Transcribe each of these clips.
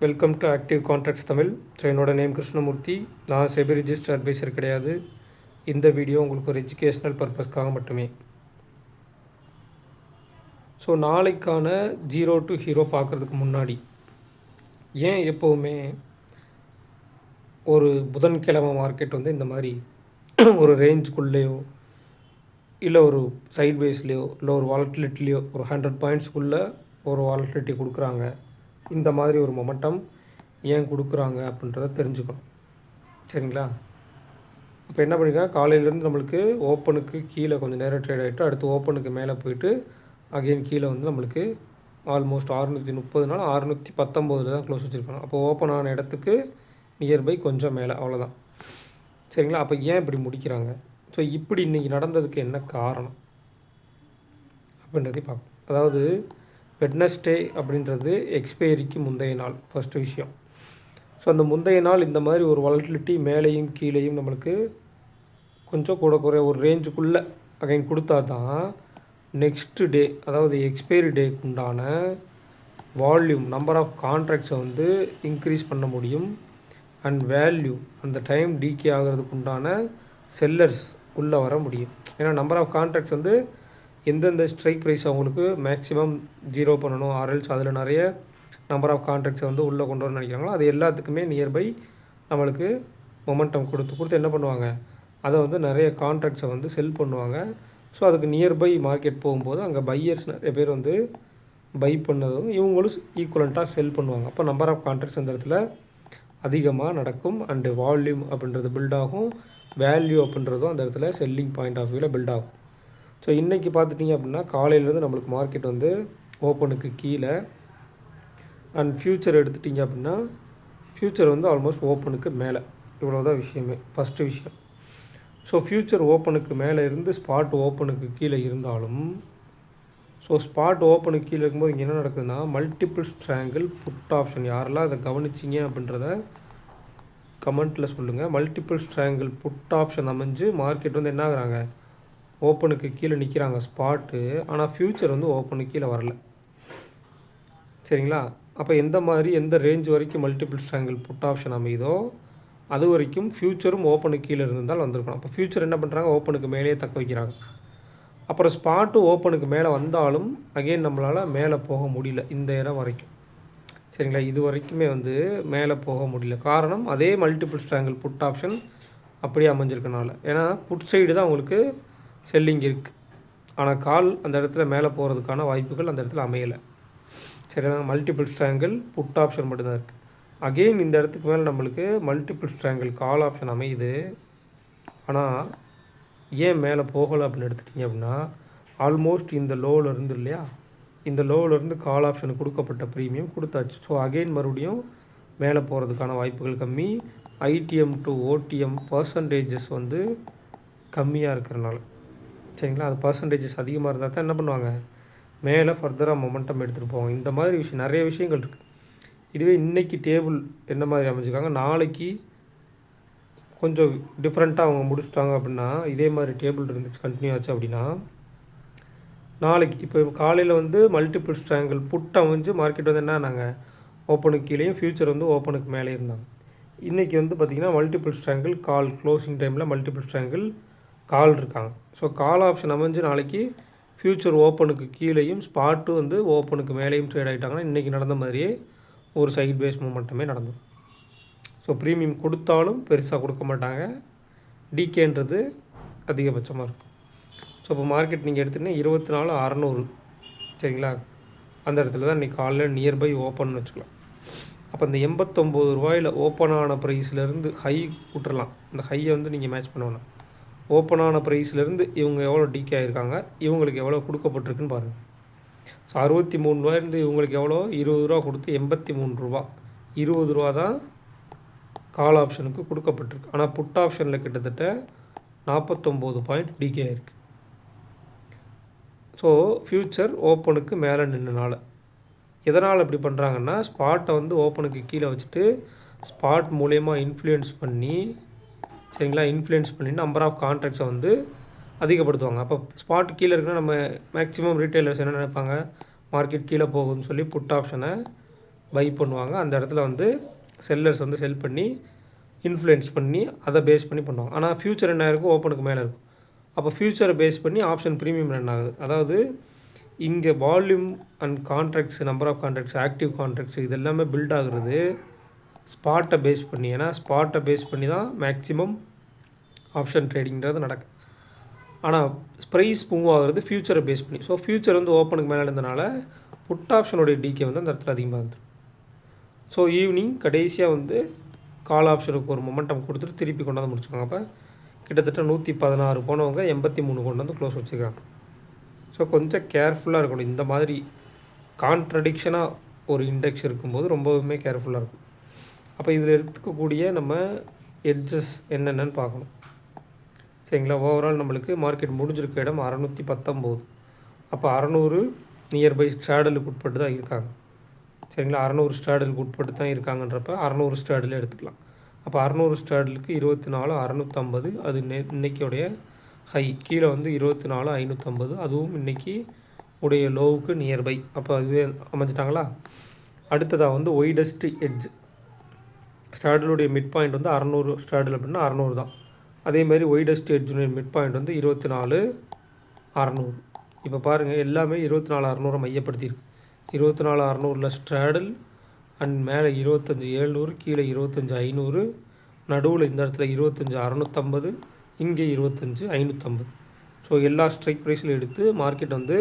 Welcome to active contracts Tamil. So என்னோட name Krishnamurthy. நான் SEBI register advisor கிடையாது. இந்த வீடியோ உங்களுக்கு ஒரு எஜுகேஷ்னல் பர்பஸ்க்காக மட்டுமே. ஸோ நாளைக்கான ஜீரோ டு ஹீரோ பார்க்குறதுக்கு முன்னாடி ஏன் எப்போவுமே ஒரு புதன்கிழமை மார்க்கெட் வந்து இந்த மாதிரி ஒரு ரேஞ்சுக்குள்ளேயோ இல்லை ஒரு சைட்வேஸ்லேயோ இல்லை ஒரு வாலட்டிலிட்டிலையோ ஒரு 100 பாயிண்ட்ஸ்க்குள்ளே ஒரு வாலட்டிலிட்டி கொடுக்குறாங்க, இந்த மாதிரி ஒரு மொமெண்டம் ஏன் கொடுக்குறாங்க அப்படின்றத தெரிஞ்சுக்கணும். சரிங்களா? இப்போ என்ன பண்ணியிருக்காங்க, காலையிலேருந்து நம்மளுக்கு ஓப்பனுக்கு கீழே கொஞ்சம் நேரம் ட்ரேட் ஆகிட்டு அடுத்து ஓப்பனுக்கு மேலே போயிட்டு அகெயின் கீழே வந்து நம்மளுக்கு ஆல்மோஸ்ட் 630 619 தான் க்ளோஸ் வச்சுருக்காங்க. அப்போ ஓப்பன் ஆன இடத்துக்கு நியர்பை கொஞ்சம் மேலே, அவ்வளோதான். சரிங்களா? அப்போ ஏன் இப்படி முடிக்கிறாங்க? ஸோ இப்படி இன்றைக்கி நடந்ததுக்கு என்ன காரணம் அப்படின்றதையும் பார்ப்போம். அதாவது வெட்னஸ்டே அப்படின்றது எக்ஸ்பைரிக்கு முந்தைய நாள் ஃபஸ்ட்டு விஷயம். ஸோ அந்த முந்தைய நாள் இந்த மாதிரி ஒரு வாலட்டிலிட்டி மேலேயும் கீழேயும் நம்மளுக்கு கொஞ்சம் கூட குறைய ஒரு ரேஞ்சுக்குள்ளே அகைன் கொடுத்தா தான் நெக்ஸ்ட்டு டே, அதாவது எக்ஸ்பைரி டேக்கு உண்டான வால்யூம் நம்பர் ஆஃப் கான்ட்ராக்ட்ஸை வந்து இன்க்ரீஸ் பண்ண முடியும். அண்ட் வேல்யூ அந்த டைம் டிகே ஆகிறதுக்கு உண்டான செல்லர்ஸ் உள்ளே வர முடியும். ஏன்னா நம்பர் ஆஃப் கான்ட்ராக்ட்ஸ் வந்து எந்தெந்த ஸ்ட்ரைக் ப்ரைஸ் அவங்களுக்கு மேக்ஸிமம் ஜீரோ பண்ணணும், ஆர்எல்ஸ் அதில் நிறைய நம்பர் ஆஃப் கான்ட்ராக்ட்ஸை வந்து உள்ளே கொண்டு வரணும்னு நினைக்கிறாங்களோ அது எல்லாத்துக்குமே நியர்பை நம்மளுக்கு மொமெண்டம் கொடுத்து என்ன பண்ணுவாங்க, அதை வந்து நிறைய கான்ட்ராக்ட்ஸை வந்து செல் பண்ணுவாங்க. ஸோ அதுக்கு நியர்பை மார்க்கெட் போகும்போது அங்கே பையர்ஸ் நிறைய பேர் வந்து பை பண்ணதும் இவங்களும் ஈக்குவலண்ட்டாக செல் பண்ணுவாங்க. அப்போ நம்பர் ஆஃப் கான்ட்ராக்ட்ஸ் அந்த இடத்துல அதிகமாக நடக்கும். அண்டு வால்யூம் அப்படின்றது பில்ட் ஆகும், வேல்யூ அப்படின்றதும் அந்த இடத்துல செல்லிங் பாயிண்ட் ஆஃப் வியூவில் பில்ட் ஆகும். ஸோ இன்றைக்கி பார்த்துட்டிங்க அப்படின்னா காலையிலேருந்து நம்மளுக்கு மார்க்கெட் வந்து ஓப்பனுக்கு கீழே அண்ட் ஃப்யூச்சர் எடுத்துட்டிங்க அப்படின்னா ஃப்யூச்சர் வந்து ஆல்மோஸ்ட் ஓப்பனுக்கு மேலே, இவ்வளோதான் விஷயமே ஃபஸ்ட்டு விஷயம். ஸோ ஃப்யூச்சர் ஓப்பனுக்கு மேலே இருந்து ஸ்பாட் ஓப்பனுக்கு கீழே இருந்தாலும், ஸோ ஸ்பாட் ஓப்பனுக்கு கீழே இருக்கும்போது இங்கே என்ன நடக்குதுன்னா மல்டிபிள் ஸ்ட்ராங்கிள் புட் ஆப்ஷன், யாரெல்லாம் அதை கவனிச்சிங்க அப்படின்றத கமெண்ட்டில் சொல்லுங்கள். மல்டிபிள் ஸ்ட்ராங்கிள் புட் ஆப்ஷன் அமைஞ்சு மார்க்கெட் வந்து என்ன ஆகுறாங்க, ஓப்பனுக்கு கீழே நிற்கிறாங்க ஸ்பாட்டு. ஆனால் ஃப்யூச்சர் வந்து ஓப்பனுக்கு கீழே வரல. சரிங்களா? அப்போ எந்த ரேஞ்ச் வரைக்கும் மல்டிபிள் ஸ்ட்ராங்கிள் புட் ஆப்ஷன் அமையுதோ அது வரைக்கும் ஃப்யூச்சரும் ஓப்பனுக்கு கீழே இருந்தால் வந்திருக்கணும். அப்போ ஃப்யூச்சர் என்ன பண்ணுறாங்க, ஓப்பனுக்கு மேலேயே தக்க வைக்கிறாங்க. அப்புறம் ஸ்பாட்டு ஓப்பனுக்கு மேலே வந்தாலும் அகெயின் நம்மளால் மேலே போக முடியல இந்த இடம் வரைக்கும். சரிங்களா? இது வரைக்குமே வந்து மேலே போக முடியல. காரணம் அதே மல்டிபிள் ஸ்ட்ராங்கிள் புட் ஆப்ஷன் அப்படியே அமைஞ்சிருக்கனால. ஏன்னா புட் சைடு தான் உங்களுக்கு செல்லிங் இருக்குது, ஆனால் கால் அந்த இடத்துல மேலே போகிறதுக்கான வாய்ப்புகள் அந்த இடத்துல அமையலை. சரிங்களா? மல்டிபிள் ஸ்ட்ராங்கிள் புட் ஆப்ஷன் மட்டும்தான் இருக்குது. அகெயின் இந்த இடத்துக்கு மேலே நம்மளுக்கு மல்டிபிள் ஸ்ட்ராங்கிள் கால் ஆப்ஷன் அமையுது. ஆனால் ஏன் மேலே போகலை அப்படின்னு எடுத்துட்டிங்க அப்படின்னா ஆல்மோஸ்ட் இந்த லோவில் இருந்து இல்லையா, இந்த லோவிலேருந்து கால் ஆப்ஷனுக்கு கொடுக்கப்பட்ட ப்ரீமியம் கொடுத்தாச்சு. ஸோ அகெயின் மறுபடியும் மேலே போகிறதுக்கான வாய்ப்புகள் கம்மி. ஐடிஎம் டு ஓடிஎம் பர்சன்டேஜஸ் வந்து கம்மியாக இருக்கிறனால, சரிங்களா, அது பர்சன்டேஜஸ் அதிகமாக இருந்தால் தான் என்ன பண்ணுவாங்க, மேலே ஃபர்தராக மொமெண்டம் எடுத்துகிட்டு போவாங்க. இந்த மாதிரி விஷயம் நிறைய விஷயங்கள் இருக்குது. இதுவே இன்றைக்கி டேபிள் என்ன மாதிரி அமைச்சிருக்காங்க, நாளைக்கு கொஞ்சம் டிஃப்ரெண்ட்டாக அவங்க முடிச்சிட்டாங்க அப்படின்னா இதே மாதிரி டேபிள் இருந்துச்சு கண்டினியூ ஆச்சு அப்படின்னா நாளைக்கு இப்போ காலையில் வந்து மல்டிபிள் ஸ்ட்ராங்கிள் புட் அமைஞ்சு மார்க்கெட் வந்து என்ன நாங்கள் ஓப்பனுக்கு கீழேயும் ஃப்யூச்சர் வந்து ஓப்பனுக்கு மேலே இருந்தாங்க. இன்றைக்கி வந்து பார்த்திங்கன்னா மல்டிபிள் ஸ்ட்ராங்கிள் கால் க்ளோசிங் டைமில் மல்டிபிள் ஸ்ட்ராங்கிள் கால் இருக்காங்க. ஸோ கால் ஆப்ஷன் அமைஞ்சு நாளைக்கு ஃப்யூச்சர் ஓப்பனுக்கு கீழேயும் ஸ்பாட்டு வந்து ஓப்பனுக்கு மேலேயும் ட்ரேட் ஆகிட்டாங்கன்னா இன்றைக்கி நடந்த மாதிரியே ஒரு சைட் பேஸ் மூமெண்ட்டுமே நடந்தது. ஸோ ப்ரீமியம் கொடுத்தாலும் பெருசாக கொடுக்க மாட்டாங்க, டிகேன்றது அதிகபட்சமாக இருக்கும். ஸோ இப்போ மார்க்கெட் நீங்கள் எடுத்துகிட்டிங்கன்னா 24,600, சரிங்களா, அந்த இடத்துல தான் இன்றைக்கி காலையில் நியர்பை ஓப்பன் வச்சுக்கலாம். அப்போ இந்த 89 ரூபாயில் ஓப்பன் ஆன ப்ரைஸ்லேருந்து ஹை விட்டுறலாம். இந்த ஹையை வந்து நீங்கள் மேட்ச் பண்ணணும். ஓப்பன் ஆன ப்ரைஸ்லேருந்து இவங்க எவ்வளோ டிகே ஆகிருக்காங்க, இவங்களுக்கு எவ்வளோ கொடுக்கப்பட்டிருக்குன்னு பாருங்கள். ஸோ 63 ரூபாயிருந்து இவங்களுக்கு எவ்வளோ 20 ரூபா கொடுத்து 83 ரூபா, 20 ரூபா தான் கால் ஆப்ஷனுக்கு கொடுக்கப்பட்டிருக்கு. ஆனால் புட் ஆப்ஷனில் கிட்டத்தட்ட 49 பாயிண்ட் டிகே ஆகிருக்கு. ஸோ ஃப்யூச்சர் ஓப்பனுக்கு மேலே நின்றனால எதனால் இப்படி பண்ணுறாங்கன்னா ஸ்பாட்டை வந்து ஓப்பனுக்கு கீழே வச்சுட்டு ஸ்பாட் மூலயமா இன்ஃப்ளூயன்ஸ் பண்ணி, சரிங்களா, இன்ஃப்ளூயன்ஸ் பண்ணி நம்பர் ஆஃப் கான்ட்ராக்ட்ஸை வந்து அதிகப்படுத்துவாங்க. அப்போ ஸ்பாட் கீழே இருக்குன்னா நம்ம மேக்ஸிமம் ரீட்டைலர்ஸ் என்ன நினைப்பாங்க, மார்க்கெட் கீழே போகுதுன்னு சொல்லி புட் ஆப்ஷனை பை பண்ணுவாங்க. அந்த இடத்துல வந்து செல்லர்ஸ் வந்து செல் பண்ணி இன்ஃப்ளூயன்ஸ் பண்ணி அதை பேஸ் பண்ணி பண்ணுவாங்க. ஆனால் ஃப்யூச்சர் என்ன இருக்கும், ஓப்பனுக்கு மேலே இருக்கும். அப்போ ஃப்யூச்சரை பேஸ் பண்ணி ஆப்ஷன் ப்ரீமியம் ரன் ஆகுது. அதாவது இங்கே volume and contracts, number of contracts, active contracts இது எல்லாமே பில்ட் ஆகுறது ஸ்பாட்டை பேஸ் பண்ணி. ஏன்னா ஸ்பாட்டை பேஸ் பண்ணி தான் மேக்ஸிமம் ஆப்ஷன் ட்ரேடிங்கிறது நடக்கும். ஆனால் ப்ரைஸ் மூவ் ஆகுறது ஃப்யூச்சரை பேஸ் பண்ணி. ஸோ ஃப்யூச்சர் வந்து ஓப்பனுக்கு மேலே இருந்தனால புட் ஆப்ஷனுடைய டிகே வந்து அந்த இடத்துல அதிகமாக இருந்தது. ஸோ ஈவினிங் கடைசியாக வந்து கால் ஆப்ஷனுக்கு ஒரு மொமெண்டம் கொடுத்துட்டு திருப்பி கொண்டாந்து முடிச்சுக்காங்க. அப்போ கிட்டத்தட்ட 116 போனவங்க 83 கொண்டு வந்து க்ளோஸ் வச்சுக்கிறாங்க. ஸோ கொஞ்சம் கேர்ஃபுல்லாக இருக்கணும். இந்த மாதிரி கான்ட்ரடிக்ஷனாக ஒரு இண்டெக்ஸ் இருக்கும்போது ரொம்பவுமே கேர்ஃபுல்லாக இருக்கும். அப்போ இதில் இருக்கக்கூடிய நம்ம எட்ஜஸ் என்னென்னு பார்க்கணும். சரிங்களா? ஓவரால் நம்மளுக்கு மார்க்கெட் முடிஞ்சிருக்க இடம் 619. அப்போ 600 நியர்பை ஸ்ட்ராடலுக்கு உட்பட்டு தான் இருக்காங்க. சரிங்களா? 600 ஸ்ட்ராடலுக்கு உட்பட்டு தான் இருக்காங்கன்றப்ப 600 ஸ்ட்ராடலே எடுத்துக்கலாம். அப்போ 600 ஸ்ட்ராடலுக்கு 24,650 அது இன்றைக்கியோடைய ஹை. கீழே வந்து 24,550 அதுவும் இன்றைக்கி உடைய லோவுக்கு நியர்பை. அப்போ அதுவே அமைஞ்சிட்டாங்களா? அடுத்ததாக வந்து ஒய்டஸ்ட் எட்ஜ் ஸ்ட்ராடலுடைய மிட் பாயிண்ட் வந்து 600 ஸ்ட்ராடல் அப்படின்னா 600 தான். அதேமாதிரி ஒய்டஸ்ட் எட்ஜுடைய மிட் பாயிண்ட் வந்து 24,600. இப்போ பாருங்கள் எல்லாமே 24,600 மையப்படுத்தியிருக்கு. 24,600 ஸ்ட்ராடல் அண்ட் மேலே 25,700, கீழே 25,500, நடுவில் இந்த இடத்துல 25,650, இங்கே 25,550. ஸோ எல்லா ஸ்ட்ரைக் ப்ரைஸில் எடுத்து மார்க்கெட் வந்து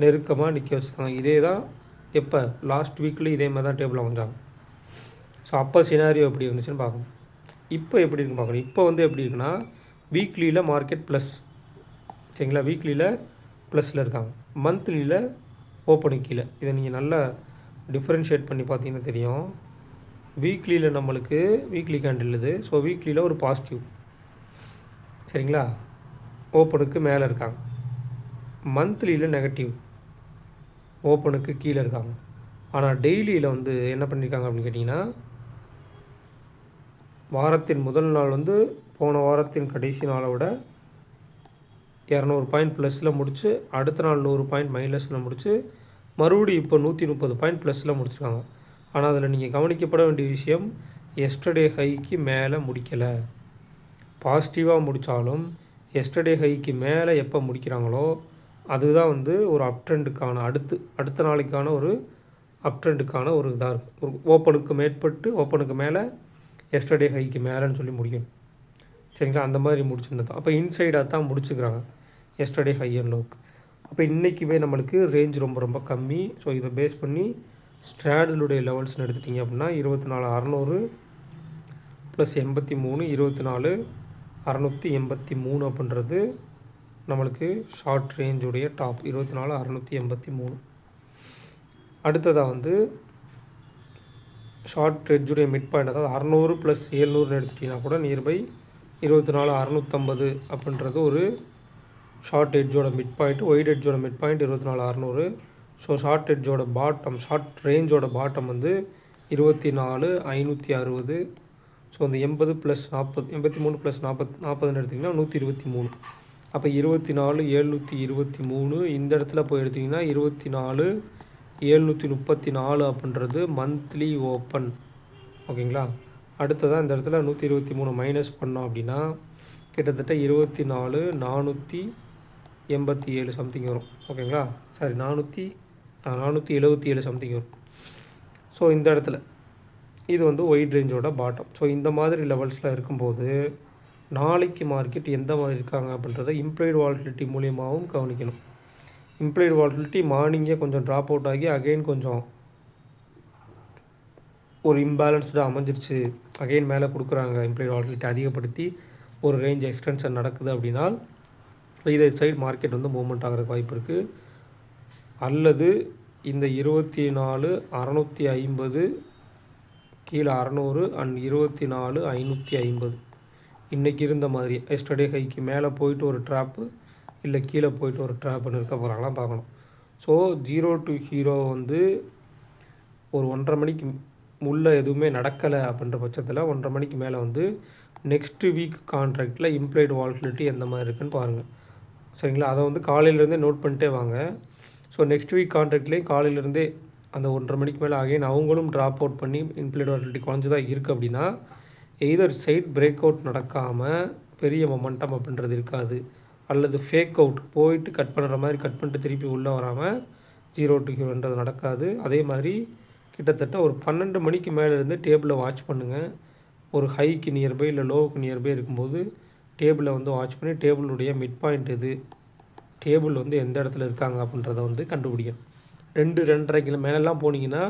நெருக்கமாக நிற்க வச்சுருக்காங்க. இதே தான் எப்போ லாஸ்ட் வீக்கில் இதே மாதிரி தான் டேபிள் அமைஞ்சாங்க. ஸோ அப்போ சினாரியோ எப்படி இருந்துச்சுன்னு பார்க்கணும். இப்போ எப்படி இருக்குன்னு பார்க்கணும். இப்போ வந்து எப்படி இருக்குன்னா வீக்லியில் மார்க்கெட் ப்ளஸ். சரிங்களா? வீக்லியில் ப்ளஸில் இருக்காங்க. மந்த்லியில் ஓப்பனுக்கு கீழே. இதை நீங்கள் நல்லா டிஃப்ரென்ஷியேட் பண்ணி பார்த்தீங்கன்னா தெரியும். வீக்லியில் நம்மளுக்கு வீக்லி கேண்டில் இது. ஸோ வீக்லியில் ஒரு பாசிட்டிவ். சரிங்களா? ஓப்பனுக்கு மேலே இருக்காங்க. மந்த்லியில் நெகட்டிவ், ஓப்பனுக்கு கீழே இருக்காங்க. ஆனால் டெய்லியில் வந்து என்ன பண்ணியிருக்காங்க அப்படின்னு கேட்டிங்கன்னா வாரத்தின் முதல் நாள் வந்து போன வாரத்தின் கடைசி நாளை விட 200 பாயிண்ட் ப்ளஸில் முடித்து அடுத்த நாள் 100 பாயிண்ட் மைனஸில் முடித்து மறுபடியும் இப்போ 130 பாயிண்ட் ப்ளஸில் முடிச்சிருக்காங்க. ஆனால் அதில் நீங்கள் கவனிக்கப்பட வேண்டிய விஷயம் எஸ்டர்டே ஹைக்கு மேலே முடிக்கலை. பாசிட்டிவாக முடித்தாலும் எஸ்டர்டே ஹைக்கு மேலே எப்போ முடிக்கிறாங்களோ அதுதான் வந்து ஒரு அப் ட்ரெண்டுக்கான அடுத்த நாளைக்கான ஒரு அப் ட்ரெண்டுக்கான ஒரு இதாக இருக்கும். ஒரு ஓப்பனுக்கு மேற்பட்டு ஓப்பனுக்கு மேலே எஸ்டர்டே ஹைக்கு மேலேன்னு சொல்லி முடிக்கணும். சரிங்களா? அந்த மாதிரி முடிச்சுருந்தோம். அப்போ இன்சைடாக தான் முடிச்சுக்கிறாங்க எஸ்டர்டே ஹை அண்ட் லோக்கு. அப்போ இன்றைக்குமே நம்மளுக்கு ரேஞ்ச் ரொம்ப ரொம்ப கம்மி. ஸோ இதை பேஸ் பண்ணி ஸ்ட்ராடலுடைய லெவல்ஸ்னு எடுத்துட்டிங்க அப்படின்னா 24,600 ப்ளஸ் 83, 24,683 அப்படின்றது நம்மளுக்கு ஷார்ட் ரேஞ்சுடைய டாப் 24,683. அடுத்ததாக வந்து ஷார்ட் எட்ஜுடைய மிட் பாயிண்ட், அதாவது 600 ப்ளஸ் 700 எடுத்துட்டிங்கன்னா கூட நியர்பை 24,650 அப்படின்றது ஒரு ஷார்ட் எட்ஜோட மிட் பாயிண்ட். ஒயிட் எட்ஜோட மிட் பாயிண்ட் 24,600. ஸோ ஷார்ட் எட்ஜோட பாட்டம், ஷார்ட் ரேஞ்சோட பாட்டம் வந்து 24,560. ஸோ அந்த 80 ப்ளஸ் 40, 83 ப்ளஸ் 40 எடுத்திங்கன்னா 123. அப்போ 24,723. இந்த இடத்துல போய் எடுத்திங்கன்னா 24,734 அப்படின்றது மந்த்லி ஓப்பன். ஓகேங்களா? அடுத்ததான் இந்த இடத்துல 123 மைனஸ் பண்ணோம் அப்படின்னா கிட்டத்தட்ட 24,487 சம்திங் வரும். ஓகேங்களா? சாரி 477 சம்திங் வரும். ஸோ இந்த இடத்துல இது வந்து ஒயிட் ரேஞ்சோட பாட்டம். ஸோ இந்த மாதிரி லெவல்ஸில் இருக்கும்போது நாளைக்கு மார்க்கெட் எந்த மாதிரி இருக்காங்க அப்படின்றத இம்ப்ளைடு வாலட்டிலிட்டி மூலியமாகவும் கவனிக்கணும். இம்ப்ளைடு வாலட்டிலிட்டி மார்னிங்கே கொஞ்சம் ட்ராப் அவுட் ஆகி அகெயின் கொஞ்சம் ஒரு இம்பேலன்ஸ்டாக அமைஞ்சிருச்சு, அகெயின் மேலே கொடுக்குறாங்க, இம்ப்ளைடு வாலட்டிலிட்டி அதிகப்படுத்தி ஒரு ரேஞ்ச் எக்ஸ்டென்ஷன் நடக்குது அப்படின்னா இதே சைடு மார்க்கெட் வந்து மூவ்மெண்ட் ஆகிறதுக்கு வாய்ப்பு இருக்குது. அல்லது இந்த 24,650 கீழே 600 அண்ட் 24,550 இன்றைக்கி இருந்த மாதிரி எஸ்டர்டே ஹைக்கு மேலே போயிட்டு ஒரு ட்ராப்பு இல்லை கீழே போயிட்டு ஒரு ட்ராப்புன்னு இருக்க போகிறாங்களாம் பார்க்கணும். ஸோ 0 to ஹீரோ வந்து ஒரு 1:30 மணிக்கு உள்ள எதுவுமே நடக்கலை அப்படின்ற பட்சத்தில் 1:30 மணிக்கு மேலே வந்து நெக்ஸ்ட் வீக் கான்ட்ராக்டில் இம்ப்ளைடு வாலட்டிலிட்டி எந்த மாதிரி இருக்குன்னு பாருங்கள். சரிங்களா? அதை வந்து காலையிலேருந்தே நோட் பண்ணிட்டே வாங்க. ஸோ நெக்ஸ்ட் வீக் கான்ட்ராக்ட்லேயும் காலையிலேருந்தே அந்த 1:30 மணிக்கு மேலே அகைன் அவங்களும் ட்ராப் அவுட் பண்ணி இம்ப்ளிட் வாலட்டிலிட்டி குறைஞ்சதாக இருக்குது அப்படின்னா எய்தர் சைட் பிரேக் அவுட் நடக்காமல் பெரிய மொமெண்டம் அப்படின்றது இருக்காது, அல்லது ஃபேக் அவுட் போயிட்டு கட் பண்ணுற மாதிரி கட் பண்ணிட்டு திருப்பி உள்ளே வராமல் 0 to ஹீரோன்றது நடக்காது. அதே மாதிரி கிட்டத்தட்ட ஒரு 12 மணிக்கு மேலே இருந்து டேபிளை வாட்ச் பண்ணுங்கள். ஒரு ஹைக்கு நியர்பை இல்லை லோவுக்கு நியர்பை இருக்கும்போது டேபிளை வந்து வாட்ச் பண்ணி டேபிளுடைய மிட் பாயிண்ட் எது, டேபிள் வந்து எந்த இடத்துல இருக்காங்க அப்படின்றத வந்து கண்டுபிடிக்கணும். 2-2:30 மேலெலாம் போனீங்கன்னா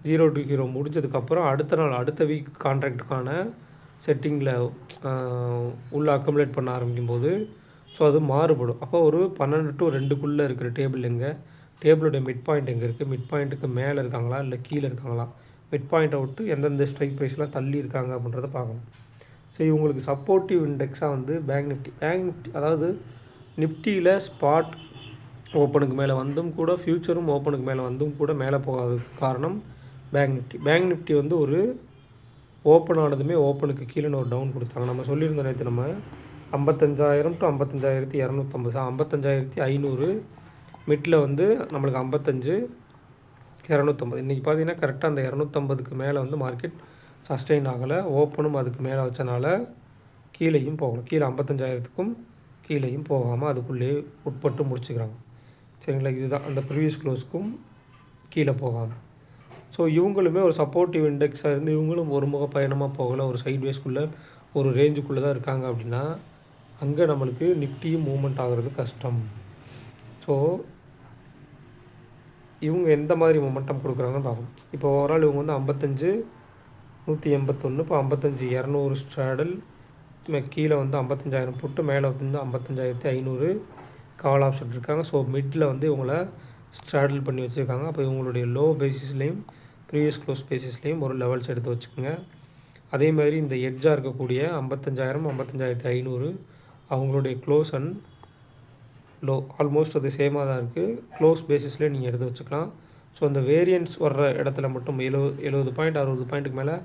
0 to ஹீரோ முடிஞ்சதுக்கப்புறம் அடுத்த நாள் அடுத்த வீக் கான்ட்ராக்டுக்கான செட்டிங்கில் உள்ள அக்குமுலேட் பண்ண ஆரம்பிக்கும்போது ஸோ அது மாறுபடும். அப்போ ஒரு 12 to 2க்குள்ளே இருக்கிற டேபிள் எங்கே, டேபிளுடைய மிட் பாயிண்ட் எங்கே இருக்குது, மிட் பாயிண்ட்டுக்கு மேலே இருக்காங்களா இல்லை கீழே இருக்காங்களா, மிட் பாயிண்ட்டை விட்டு எந்தெந்த ஸ்ட்ரைக் ப்ரைஸ்லாம் தள்ளி இருக்காங்க அப்படின்றத பார்க்கணும். ஸோ இவங்களுக்கு சப்போர்ட்டிவ் இண்டெக்ஸாக வந்து பேங்க் நிஃப்டி அதாவது நிஃப்டியில் ஸ்பாட் ஓப்பனுக்கு மேலே வந்தும் கூட ஃப்யூச்சரும் ஓப்பனுக்கு மேலே வந்தும் கூட மேலே போகாததுக்கு காரணம் பேங்க் நிஃப்டி வந்து ஒரு ஓப்பன் ஆனதுமே ஓப்பனுக்கு கீழே ஒரு டவுன் கொடுத்தாங்க. நம்ம சொல்லியிருந்தோம் நேற்று நம்ம 55,000 to 55,250, 55,500 மிட்டில் வந்து நம்மளுக்கு 55,250. இன்றைக்கி பார்த்தீங்கன்னா கரெக்டாக அந்த 250க்கு மேலே வந்து மார்க்கெட் சஸ்டெயின் ஆகலை, ஓப்பனும் அதுக்கு மேலே வச்சனால கீழேயும் போகணும், கீழே 55,000க்கும் கீழேயும் போகாமல் அதுக்குள்ளேயே உட்பட்டு முடிச்சுக்கிறாங்க. சரிங்களா, இதுதான் அந்த ப்ரீவியஸ் க்ளோஸ்க்கும் கீழே போகாமல். ஸோ இவங்களுமே ஒரு சப்போர்ட்டிவ் இண்டெக்ஸாக இருந்து இவங்களும் ஒரு முக பயணமாக போகலை, ஒரு சைட்வேஸ்க்குள்ளே ஒரு ரேஞ்சுக்குள்ளே தான் இருக்காங்க அப்படின்னா அங்கே நம்மளுக்கு நிஃப்டியும் மூவ்மெண்ட் ஆகிறது கஷ்டம். ஸோ இவங்க எந்த மாதிரி மொமெண்டம் கொடுக்குறாங்கன்னு பார்க்கணும். இப்போ ஓவரால் இவங்க வந்து 55,181, இப்போ 55,200 ஸ்ட்ராடல், கீழே வந்து 55,000 போட்டு மேலே வந்து 55,500 கால் ஆப்ஷன் இருக்காங்க. ஸோ மிட்டில் வந்து இவங்கள ஸ்ட்ராடல் பண்ணி வச்சுருக்காங்க. அப்போ இவங்களுடைய லோ பேசிஸ்லேயும் ப்ரீவியஸ் க்ளோஸ் பேசிஸ்லேயும் ஒரு லெவல்ஸ் எடுத்து வச்சுக்கோங்க. அதே மாதிரி இந்த எட்ஜாக இருக்கக்கூடிய 55,000 55,500 அவங்களுடைய க்ளோஸ் அண்ட் லோ ஆல்மோஸ்ட் அது சேமாக தான் இருக்குது. க்ளோஸ் பேசிஸ்லேயே நீங்கள் எடுத்து வச்சுக்கலாம். ஸோ அந்த வேரியன்ஸ் வர்ற இடத்துல மட்டும் 70 பாயிண்ட் 60 பாயிண்ட்டுக்கு மேலே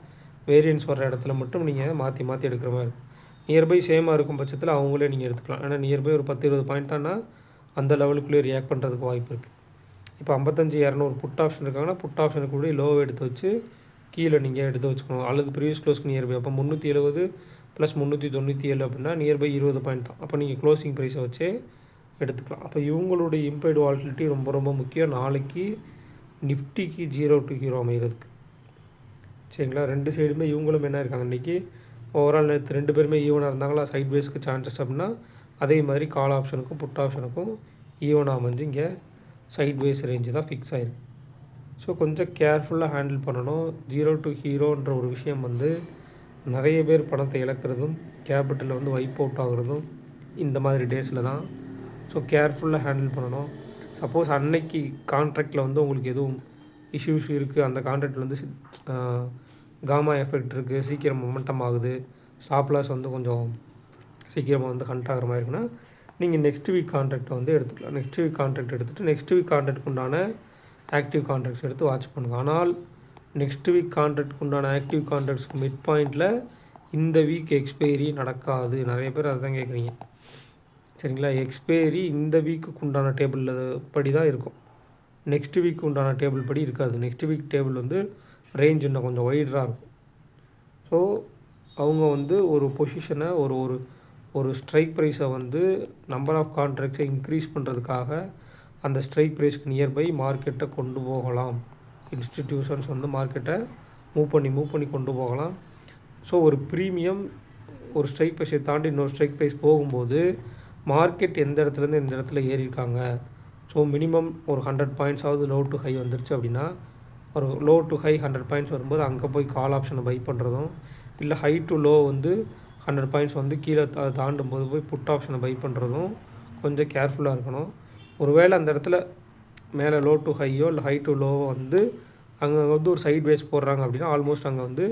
வேரியன்ஸ் வர்ற இடத்துல மட்டும் நீங்கள் மாற்றி எடுக்கிற மாதிரி இருக்கும். நியர்பை சேமாக இருக்கும் பட்சத்தில் அவங்களே நீங்கள் எடுத்துக்கலாம். ஏன்னா நியர்பை ஒரு 10-20 பாயிண்ட் தானா அந்த லெவலுக்குள்ளேயே ரியாக்ட் பண்ணுறதுக்கு வாய்ப்பு இருக்குது. இப்போ 55,200 புட் ஆப்ஷன் இருக்காங்கன்னா புட் ஆப்ஷனுக்கு கூட லோவை எடுத்து வச்சு கீழே நீங்கள் எடுத்து வச்சுக்கணும். அல்லது ப்ரீவியஸ் க்ளோஸ்க்கு நியர்பை அப்போ 370 + 397 அப்படின்னா நியர்பை 20 பாயிண்ட் தான். அப்போ நீங்கள் க்ளோசிங் ப்ரைஸை வச்சே எடுத்துக்கலாம். அப்போ இவங்களுடைய இம்பைடு வாலட்டிலிட்டி ரொம்ப முக்கியம் நாளைக்கு நிஃப்டிக்கு 0 to ஹீரோ அமைகிறதுக்கு. சரிங்களா, ரெண்டு சைடுமே இவங்களும் என்ன இருக்காங்க இன்றைக்கி ஓவரால் நேற்று 2 பேருமே ஈவனாக இருந்தாங்களா சைட் பேஸ்க்கு சான்சஸ் அப்படின்னா அதே மாதிரி கால் ஆப்ஷனுக்கும் புட் ஆப்ஷனுக்கும் ஈவனாக அமைஞ்சு இங்கே சைட் பேஸ் ரேஞ்சு தான் ஃபிக்ஸ் ஆகிருக்கு. ஸோ கொஞ்சம் கேர்ஃபுல்லாக ஹேண்டில் பண்ணணும். 0 to ஹீரோன்ற ஒரு விஷயம் வந்து நிறைய பேர் பணத்தை இழக்கிறதும் கேபிட்டலில் வந்து வைப் அவுட் ஆகுறதும் இந்த மாதிரி டேஸில் தான். ஸோ கேர்ஃபுல்லாக ஹேண்டில் பண்ணணும். சப்போஸ் அன்னைக்கு கான்ட்ராக்டில் வந்து உங்களுக்கு எதுவும் இஷ்யூஸ் இருக்குது, அந்த கான்ட்ராக்டில் வந்து காமா எஃபெக்ட் இருக்குது, சீக்கிரம் மொமெண்டம் ஆகுது, ஸ்டாப் லாஸ் வந்து கொஞ்சம் சீக்கிரமாக வந்து ஹண்ட் ஆகிற மாதிரி இருக்குன்னா நீங்கள் நெக்ஸ்ட் வீக் கான்ட்ராக்டை வந்து எடுத்துக்கலாம். நெக்ஸ்ட் வீக் கான்ட்ராக்ட் எடுத்துகிட்டு நெக்ஸ்ட் வீக் கான்ட்ராக்ட் உண்டான ஆக்டிவ் கான்ட்ராக்ட்ஸ் எடுத்து வாட்ச் பண்ணுங்கள். ஆனால் நெக்ஸ்ட் வீக் கான்ட்ராக்ட் உண்டான ஆக்டிவ் கான்ட்ராக்ட்ஸ்க்கு மிட் பாயிண்டில் இந்த வீக் எக்ஸ்பைரி நடக்காது. நிறைய பேர் அதுதான் கேட்குறீங்க. சரிங்களா, எக்ஸ்பைரி இந்த வீக்குக்கு உண்டான டேபிளில் படி தான் இருக்கும், நெக்ஸ்ட் வீக் உண்டான டேபிள் படி இருக்காது. நெக்ஸ்ட் வீக் டேபிள் வந்து ரேஞ்ச் இன்னும் கொஞ்சம் வைடராக இருக்கும். ஸோ அவங்க வந்து ஒரு பொசிஷனை ஒரு ஸ்ட்ரைக் ப்ரைஸை வந்து நம்பர் ஆஃப் கான்ட்ராக்ட்ஸை இன்க்ரீஸ் பண்ணுறதுக்காக அந்த ஸ்ட்ரைக் ப்ரைஸ்க்கு நியர்பை மார்க்கெட்டை கொண்டு போகலாம். இன்ஸ்டிடியூஷன்ஸ் வந்து மார்க்கெட்டை மூவ் பண்ணி கொண்டு போகலாம். ஸோ ஒரு ப்ரீமியம் ஒரு ஸ்ட்ரைக் ப்ரைஸை தாண்டி இன்னொரு ஸ்ட்ரைக் ப்ரைஸ் போகும்போது மார்க்கெட் எந்த இடத்துலேருந்து எந்த இடத்துல ஏறியிருக்காங்க. ஸோ மினிமம் ஒரு 100 பாயிண்ட்ஸாவது லோ டு ஹை வந்துருச்சு அப்படின்னா ஒரு லோ டு ஹை 100 பாயிண்ட்ஸ் வரும்போது அங்கே போய் கால் ஆப்ஷனை பை பண்ணுறதும், இல்லை ஹை டு லோ வந்து 100 பாயிண்ட்ஸ் வந்து கீழே தாண்டும் போது போய் புட் ஆப்ஷனை பை பண்ணுறதும் கொஞ்சம் கேர்ஃபுல்லாக இருக்கணும். ஒருவேளை அந்த இடத்துல மேலே லோ டு ஹையோ இல்லை ஹை டு லோவோ வந்து அங்கே வந்து ஒரு சைட் வேஸ் போடுறாங்க அப்படின்னா ஆல்மோஸ்ட் அங்கே வந்து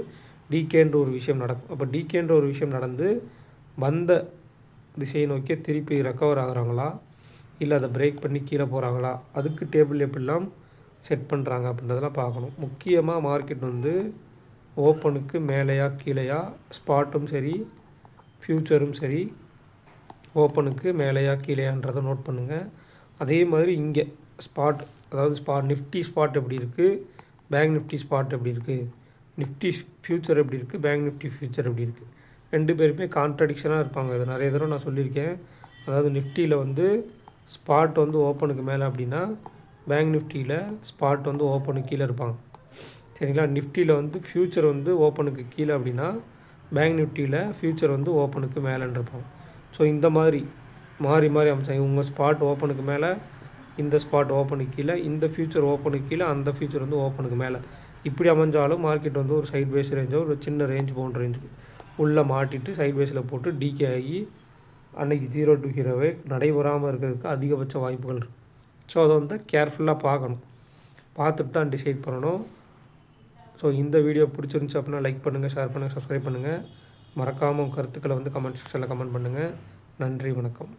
டிகேன்ற ஒரு விஷயம் நடக்கும். அப்போ டிகேன்ற ஒரு விஷயம் நடந்து வந்த திசையை நோக்கி திருப்பி ரெக்கவர் ஆகுறாங்களா இல்லை அதை பிரேக் பண்ணி கீழே போகிறாங்களா, அதுக்கு டேபிள் எப்படிலாம் செட் பண்ணுறாங்க அப்படின்றதெல்லாம் பார்க்கணும். முக்கியமாக மார்க்கெட் வந்து ஓப்பனுக்கு மேலேயா கீழேயா, ஸ்பாட்டும் சரி ஃப்யூச்சரும் சரி ஓப்பனுக்கு மேலேயா கீழேயான்றதை நோட் பண்ணுங்கள். அதே மாதிரி இங்கே ஸ்பாட் அதாவது நிஃப்டி ஸ்பாட் எப்படி இருக்குது, பேங்க் நிஃப்டி ஸ்பாட் எப்படி இருக்குது, நிஃப்டி ஃப்யூச்சர் எப்படி இருக்குது, பேங்க் நிஃப்டி ஃப்யூச்சர் எப்படி இருக்குது, ரெண்டு பேருமே கான்ட்ரடிக்ஷனாக இருப்பாங்க. அது நிறைய தடவை நான் சொல்லியிருக்கேன். அதாவது நிஃப்டியில் வந்து ஸ்பாட் வந்து ஓப்பனுக்கு மேலே அப்படின்னா பேங்க் நிஃப்டியில் ஸ்பாட் வந்து ஓப்பனுக்கு கீழே இருப்பாங்க. சரிங்களா? நிஃப்டியில் வந்து ஃப்யூச்சர் வந்து ஓப்பனுக்கு கீழே அப்படின்னா பேங்க் நிஃப்டியில் ஃப்யூச்சர் வந்து ஓப்பனுக்கு மேலேன்னு இருப்பாங்க. ஸோ இந்த மாதிரி மாறி மாறி அமைச்சாங்க. உங்கள் ஸ்பாட் ஓப்பனுக்கு மேலே, இந்த ஸ்பாட் ஓப்பனுக்கு கீழே, இந்த ஃப்யூச்சர் ஓப்பனுக்கு கீழே, அந்த ஃப்யூச்சர் வந்து ஓப்பனுக்கு மேலே, இப்படி அமைஞ்சாலும் மார்க்கெட் வந்து ஒரு சைட் வேஸ் ரேஞ்சோ ஒரு சின்ன ரேஞ்ச் பவுண்ட் ரேஞ்சு உள்ளே மாட்டிட்டு சைட் வேஸில் போட்டு டிகே ஆகி அன்றைக்கி 0 to ஹீரோவே நடைபெறாமல் இருக்கிறதுக்கு அதிகபட்ச வாய்ப்புகள் இருக்குது. ஸோ அதை வந்து கேர்ஃபுல்லாக பார்க்கணும், பார்த்துட்டு தான் டிசைட் பண்ணணும். ஸோ இந்த வீடியோ பிடிச்சிருந்துச்சி அப்படின்னா லைக் பண்ணுங்கள், ஷேர் பண்ணுங்கள், சப்ஸ்கிரைப் பண்ணுங்கள். மறக்காமல் உங்கள் கருத்துக்களை வந்து கமெண்ட் செக்ஷனில் கமெண்ட் பண்ணுங்கள். நன்றி, வணக்கம்.